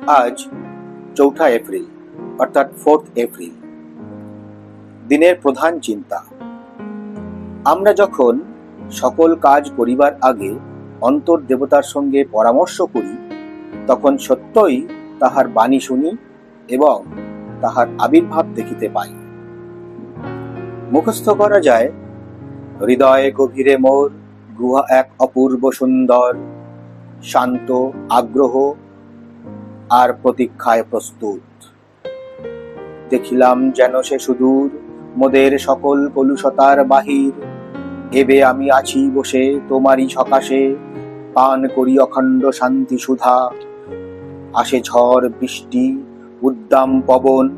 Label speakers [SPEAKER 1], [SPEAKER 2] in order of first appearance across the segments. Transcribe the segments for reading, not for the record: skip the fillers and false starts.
[SPEAKER 1] আজ ৪ঠা এপ্রিল অর্থাৎ 4th April. দিনের প্রধান চিন্তা। আমরা যখন সকল কাজ করিবার আগে অন্তর্দেবতার সঙ্গে পরামর্শ করি, তখন সত্যই তাহার বাণী শুনি এবং তাহার আবির্ভাব দেখিতে পাই। মুখস্থ করা যায়, হৃদয়ে গভীরে মোর গুহা এক অপূর্ব সুন্দর, শান্ত আগ্রহ আর প্রতীক্ষায় প্রস্তুত। দেখিলাম যেন সে সুদূর মোদের সকল কলুষতার বাহির। এবে আমি আছি বসে তোমারই সকাশে, পান করি অখণ্ড শান্তি সুধা। আসে ঝড় বৃষ্টি উদ্দাম পবন,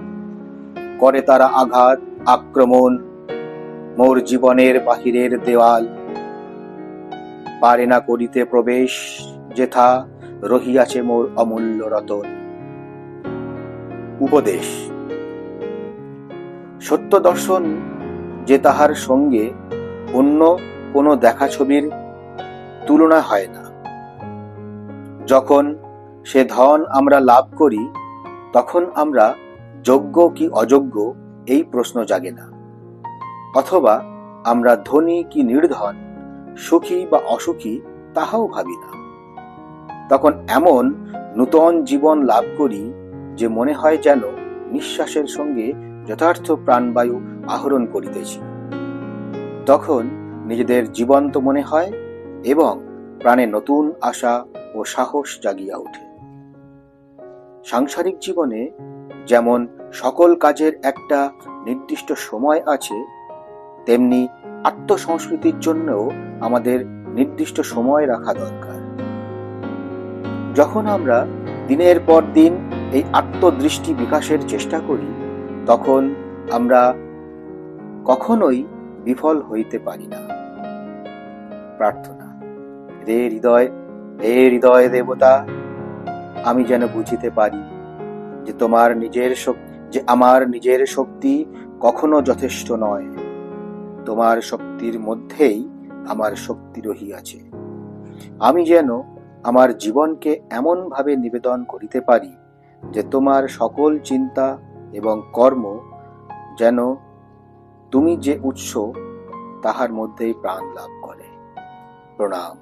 [SPEAKER 1] করে তারা আঘাত আক্রমণ। মোর জীবনের বাহিরের দেওয়াল পারে না করিতে প্রবেশ, যেথা রহিয়াছে মোর অমূল্য রতন। উপদেশ। সত্য দর্শন যে তাহার সঙ্গে অন্য কোনো দেখা ছবির তুলনা হয় না। যখন সে ধন আমরা লাভ করি, তখন আমরা যোগ্য কি অযোগ্য এই প্রশ্ন জাগে না। অথবা আমরা ধনী কি নির্ধন, সুখী বা অসুখী তাহাও ভাবি না। তখন এমন নূতন জীবন লাভ করি যে মনে হয় যেন নিঃশ্বাসের সঙ্গে যথার্থ প্রাণবায়ু আহরণ করিতেছি। তখন নিজেদের জীবন্ত মনে হয় এবং প্রাণে নতুন আশা ও সাহস জাগিয়া ওঠে। সাংসারিক জীবনে যেমন সকল কাজের একটা নির্দিষ্ট সময় আছে, তেমনি আত্মসংস্কৃতির জন্যও আমাদের নির্দিষ্ট সময় রাখা দরকার। যখন আমরা দিনের পর দিন এই আত্মদৃষ্টি বিকাশের চেষ্টা করি, তখন আমরা কখনোই বিফল হইতে পারি না। প্রার্থনা। হে হৃদয় দেবতা, আমি যেন বুঝিতে পারি যে আমার নিজের শক্তি কখনো যথেষ্ট নয়। তোমার শক্তির মধ্যেই আমার শক্তি রহিয়াছে। আমি যেন আমার জীবনকে এমন ভাবে নিবেদন করিতে পারি যে তোমার সকল চিন্তা এবং কর্ম যেন তুমি যে উৎস তাহার মধ্যেই প্রাণ লাভ করে। প্রণাম।